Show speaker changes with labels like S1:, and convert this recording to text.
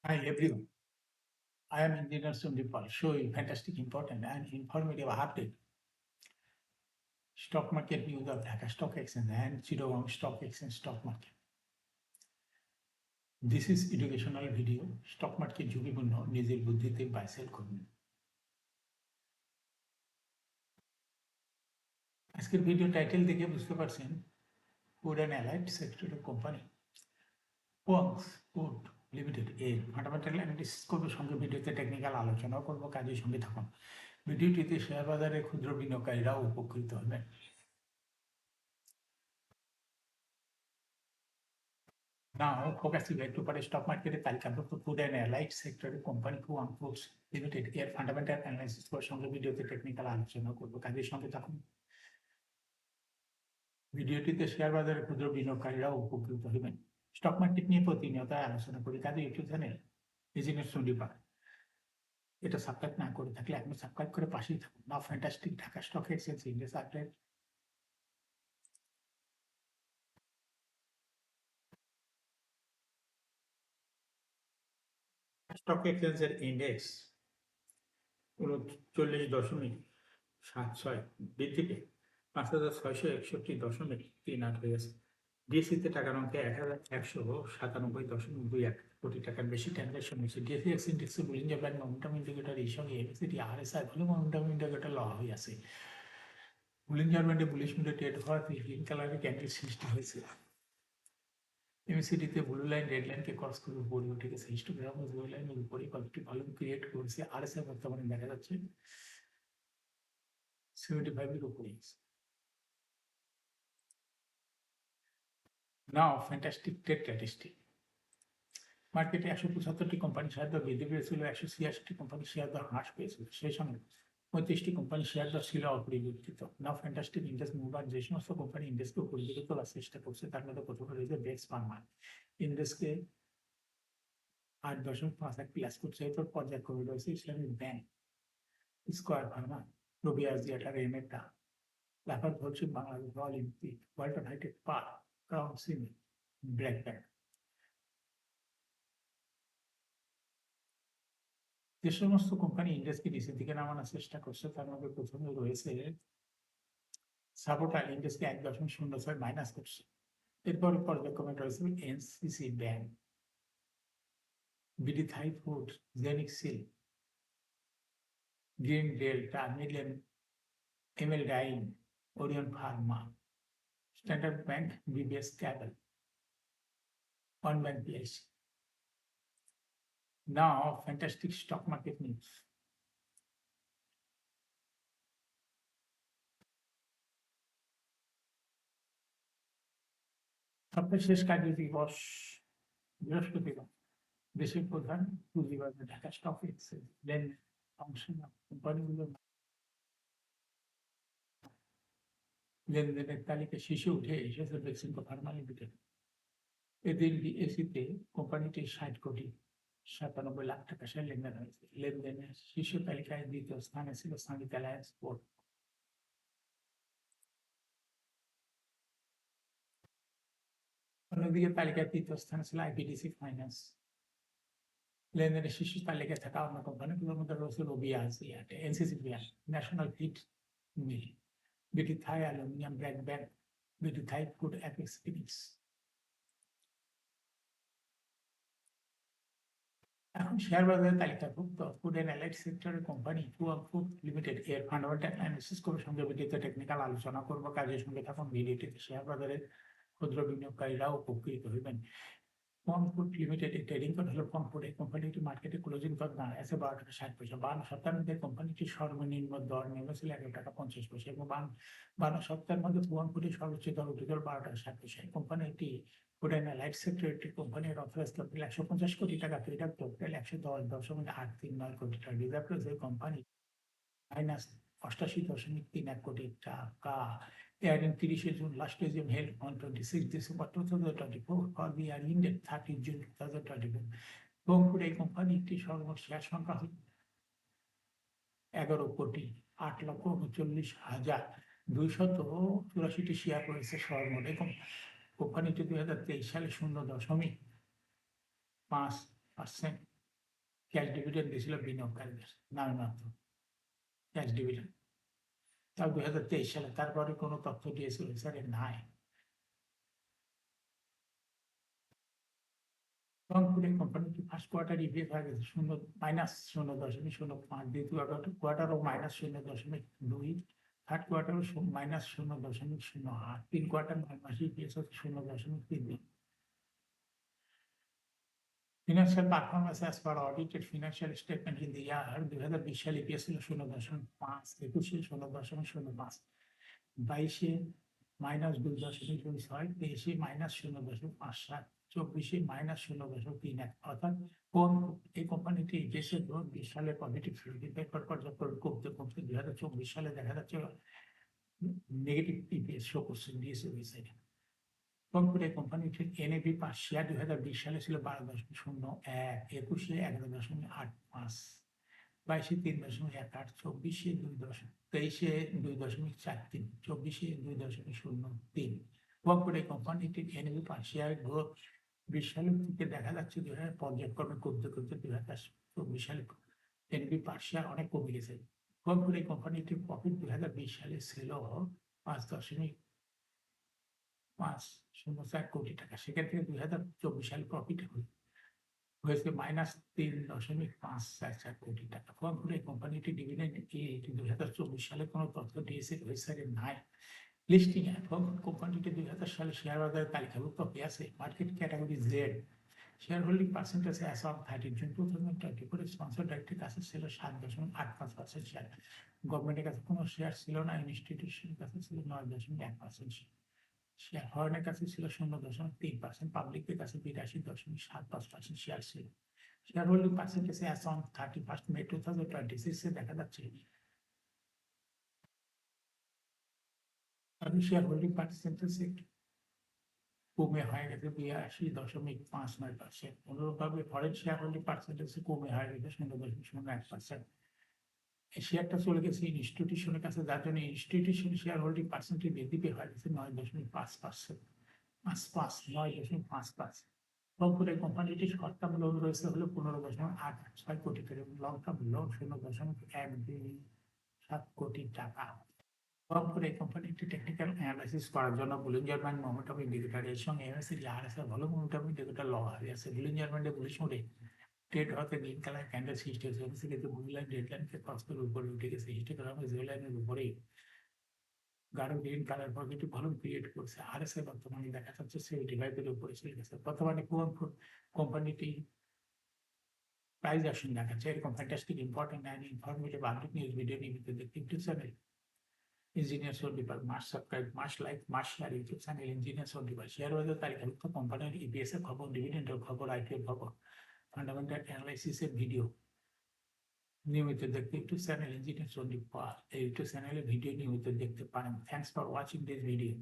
S1: Hi everyone, I am Engineer Sundipal showing fantastic, important and informative update. Stock market news of Dhaka Stock Exchange and Chittagong Stock Exchange stock market. This is educational video. Stock market ঝুঁকিপূর্ণ নিজের বুদ্ধিতে buy sell করুন। আজকের video title দেখে বুঝতে পারছেন food and allied সেক্টরের company Wang's food limited এর ফান্ডামেন্টাল অ্যানালিসিস করবো, সঙ্গে ভিডিওতে টেকনিক্যাল আলোচনাও করবো। কাজের সঙ্গে থাকুন। ভিডিওটিতে শেয়ার বাজারের ক্ষুদ্র বিনিয়োগকারীরাও উপকৃত হবেন। Now, focusing একটু পরে স্টক মার্কেটের তালিকাভুক্ত ফুড অ্যান্ড অ্যালাইড সেক্টরের কোম্পানি ফুয়াং ফুডস লিমিটেড এর ফান্ডামেন্টাল অ্যানালাইসিস করার সঙ্গে ভিডিওতে টেকনিক্যাল আলোচনা করবো। কাজের সঙ্গে থাকুন। ভিডিওটিতে শেয়ার বাজারের ক্ষুদ্র বিনিয়োগকারীরাও উপকৃত হবেন। স্টক মার্কেট নিয়ে প্রতিনিয়ত আলোচনা করি। কাজে ইউটিউব চ্যানেল বিজনেস সন্দীপার এটা সাবস্ক্রাইব না করে থাকলে আপনি সাবস্ক্রাইব করে পাশেই থাকুন। Now fantastic Dhaka stock exchange index update. Stock এক্সচেঞ্জের ইন্ডেক্স 39.76 বৃদ্ধি পেয়ে 5,661.38 হয়ে গেছে। ডিএসসিতে টাকার অঙ্কে 1,197.21 কোটি টাকার বেশি ট্রানজাকশন হয়েছে। ডিএসসি ইন্ডেক্সে বুলিঞ্জার ব্যাংক মোমেন্টাম ইন্ডিকেটর এই সঙ্গে এমএসিডি আরএসআই ভালো মোমেন্টাম ইন্ডিকেটর লওয়া হয়ে আছে। বুলিঞ্জার ব্যান্ডে বুলিশ মিডে ট্রেড হওয়ার গ্রিন কালারের ক্যান্ডেল সৃষ্টি হয়েছে। এমএসিডিতে ব্লু লাইন রেড লাইনকে ক্রস করে উপরে উঠে গেছে। হিস্টোগ্রাম ব্লু লাইনের উপরে পজিটিভ ভলিউম ক্রিয়েট করেছে। আরএসআই বর্তমানে দেখা যাচ্ছে 75 এর উপরে। নাও ফ্যান্টাস্টিক ট্রেড স্ট্যাটিস্টিক। মার্কেটে 175টি কোম্পানি শেয়ার দর বৃদ্ধি পেয়েছিল, 186টি কোম্পানি শেয়ার দর হ্রাস পেয়েছিল। সেই সঙ্গে 35টি কোম্পানি শেয়ার দর ছিল অপরিবর্তিত। নাও ফ্যান্টাস্টিক ইন্ডেক্স মুভার যে সমস্ত কোম্পানি ইন্ডেক্সকে উপরের দিকে তোলার চেষ্টা করছে তার মধ্যে প্রথমে রয়েছে বেক্স ফার্মা। ইন্ডেক্সকে 8.51 প্লাস করছে। এরপর পর্যায়ক্রমে রয়েছে Islamic bank, square pharma, Robi আজিয়াটার এমেটা, Lafarge Holcim Bangladesh, Olympic, Walton hi-tech, পার, ক্রাউন সিমেন্ট, ব্ল্যাক ব্যাংক। যে সমস্ত কোম্পানি ইন্ডেক্সকে নিচের দিকে নামানোর চেষ্টা করছে তার মধ্যে প্রথমে রয়েছে সাপোর্টার, ইন্ডেক্সকে 1.06 মাইনাস করছে। এরপর পর্যায়ক্রমে রয়েছে NCC bank, BD Thai food, জেনিক সিল, গ্রিন ডেল্টা, মিলেন, ML dyeing, Orion pharma, standard bank, BBS cable, one bank PLC. Now, fantastic stock market news. সপ্তাহের শেষ কার্যদিবস বৃহস্পতিবার দেশের প্রধান পুঁজিবাজার ঢাকা স্টক এক্সচেঞ্জ লেনদেন অংশ কোম্পানিগুলোর লেনদেনের তালিকা শীর্ষে উঠে এসেছে বেক্সিমকো ফার্মা লিমিটেড। এদিন ডিএসইতে কোম্পানিটির 60,97,00,000 টাকা শেয়ার লেনদেন হয়েছে। লেনদেনের শীর্ষ তালিকায় দ্বিতীয় স্থানে ছিল সামিট অ্যালায়েন্স পোর্ট। অন্যদিকে তালিকায় তৃতীয় স্থানে ছিল আইপিডিসি ফাইন্যান্স। লেনদেনের শীর্ষ তালিকায় থাকা অন্য কোম্পানিগুলোর মধ্যে রয়েছে Robi Axiata, NCC bank, national feed mill, BD Thai aluminium, BRAC bank, BD Thai food, apex phoenix. এখন শেয়ার বাজারে তালিকাভুক্ত ফুড অ্যান্ড অ্যালাইড সেক্টরের কোম্পানি ফুয়াং ফুড লিমিটেড এর ফান্ডামেন্টাল অ্যানালিসিস করে সঙ্গে ভিডিওতে টেকনিক্যাল আলোচনা করবো। কাজের সঙ্গে থাকুন। ভিডিওটিতে শেয়ার বাজারের ক্ষুদ্র বিনিয়োগকারীরাও উপকৃত হইবেন। ফুয়াং ফুড লিমিটেড এর ট্রেডিং কোড হলো ফুয়াং ফুড। এই কোম্পানিটি মার্কেটে ক্লোজিং দর দাঁড়ায় 12 টাকা 60 পয়সা। 52 সপ্তাহের মধ্যে কোম্পানিটির সর্বনিম্ন দর নেমেছিল 11 টাকা 50 পয়সা এবং 52 সপ্তাহের মধ্যে ফুয়াং ফুডের সর্বোচ্চ দর উঠেছিল 12 টাকা 60 পয়সা। এই কোম্পানিটি ফুড অ্যান্ড অ্যালাইড সেক্টরের একটি কোম্পানির অথরাইজড ক্যাপিটাল 150 কোটি টাকা, ফ্রিড টোটাল 110.839 কোটি টাকা। রিজার্ভ রয়েছে কোম্পানি -88.31 কোটি টাকা। Airing 30 June last regime held on 26 December 2024 for the year ended 30 June 2024. Rangpur এই কোম্পানি একটি সর্বমোট শেয়ার সংখ্যা হল 11,39,284টি শেয়ার রয়েছে সর্বমোট। এবং কোম্পানিটি 2023 সালে 0.5% ক্যাশ ডিভিডেন্ড দিয়েছিল বিনিয়োগকারীদের নামে মাত্র, ক্যাশ ডিভিডেন্ড। তাও 2023 সালে, তারপরে কোনো তথ্য ডিএসই অফিসারের নাই। রংপুরের কোম্পানিটি ফার্স্ট কোয়ার্টার ইপিএস হয়ে গেছে -0.05, দ্বিতীয় কোয়ার্টারও -0.2, থার্ড কোয়ার্টারও -0.08, 3 কোয়ার্টার 9 মাসে ইপিএস হচ্ছে 0.32। Financial performance as per audited financial statement in the year 2020 সালে ইপিএস ছিল 0.5, 21 0.05, 22 -2.26, 23 -0.57, 24 -0.31। অর্থাৎ কোন এই কোম্পানিটি দেশে 2020 সালে পজিটিভ ছিল, কিন্তু এরপর পর্যায়ক্রমে কমতে কমতে 2024 সালে দেখা যাচ্ছে নেগেটিভ ইপিএস শো করছে ডিএসই ওয়েবসাইটে। রংপুর এই কোম্পানিটির এনএভি পার শেয়ার 2020 সালে ছিল 12.01, 21 11.85, 22 3.18, 24 23 2.43, 24 2.03। রংপুর এই কোম্পানিটির এনএভি পার শেয়ার গ্রোথ 20 সালের থেকে দেখা যাচ্ছে পর্যায়ক্রমে কমতে কমতে 2024 সালে এনএভি পার শেয়ার অনেক কমে গেছে। রংপুর এই কোম্পানিটির প্রফিট 2020 সালে ছিল 5.504 কোটি টাকা, সেখান থেকে 2024 সালে প্রফিট হয়েছে -3.544 কোটি টাকা। রংপুর এই কোম্পানিটি ডিভিডেন্ড 2024 সালে কোনো তথ্য ডিএসই ওয়েবসাইটে নাই। লিস্টিং কোম্পানিটি 2000 সালে শেয়ার বাজারে তালিকাভুক্ত হয়ে আছে। Market category Z. Share holding percentage as of 30 June 2024 sponsor ডাইরেক্টের কাছে ছিল 7.85% শেয়ার। গভর্নমেন্টের কাছে কোনো শেয়ার ছিল না, ইনস্টিটিউশনের কাছে ছিল 9.1% শেয়ার, হর্নের কাছে ছিল 0.3%, পাবলিকের কাছে 82.75% শেয়ার ছিল। Share holding percentage as on 31 মে 2026 এ দেখা যাচ্ছে শেয়ার হোল্ডিং পার্সেন্টেজ কমে হয়ে গেছে 82.59%। অনুরূপভাবে ফরেন শেয়ার হোল্ডিং পার্সেন্টেজ কমে হয়ে গেছে 0.01%। এই শেয়ারটা চলে গেছে ইনস্টিটিউশনের কাছে, যার জন্য ইনস্টিটিউশন শেয়ার হোল্ডিং পার্সেন্টেজ বৃদ্ধি পেয়ে হয়ে গেছে 9.5%, 9.55। রংপুরের কোম্পানিটি শর্ট টার্ম লোন রয়েছে হলো 15.86 কোটি টাকা এবং লং টার্ম লোন 0.127 কোটি টাকা। রংপুর এই কোম্পানিটি টেকনিক্যাল অ্যানালাইসিস করার জন্য বুলিঞ্জার ব্যান্ড মোমেন্টাম ইন্ডিকেটর এর সঙ্গে এমএসসিডি আরএসআই ভালো মোমেন্টাম ইন্ডিকেটর লওয়া হয়েছে। বুলিঞ্জার ব্যান্ডে বুলিশ মোডে ট্রেড হতে গ্রিন কালার ক্যান্ডেল সৃষ্টি হয়েছে। এমএসসিডি তে বুল লাইন রেড লাইনকে ক্রস করে উপরে উঠে গেছে। হিস্টোগ্রামে জিরো লাইনের উপরে গাঢ় green colour positive volume create করছে। আরএসআই বর্তমানে দেখা যাচ্ছে 75 এর উপরে চলে গেছে। বর্তমানে কোম্পানিটি প্রাইস অ্যাকশন দেখাচ্ছে। এরকম fantastic important and informative update news video নিয়মিত দেখতে YouTube channel engineers on deeper must subscribe, must like, must share YouTube channel engineers on deeper. Share বাজার তালিকাভুক্ত কোম্পানির ইপিএস এর খবর, ডিভিডেন্ডের খবর, আইপিওর খবর, ফান্ডামেন্টাল অ্যানালাইসিসের ভিডিও নিয়মিত দেখতে ইউটিউব চ্যানেল ইঞ্জিনিয়ার্স অন ডিপার এই ইউটিউব চ্যানেলে ভিডিও নিয়মিত দেখতে পারেন। Thanks for watching this video.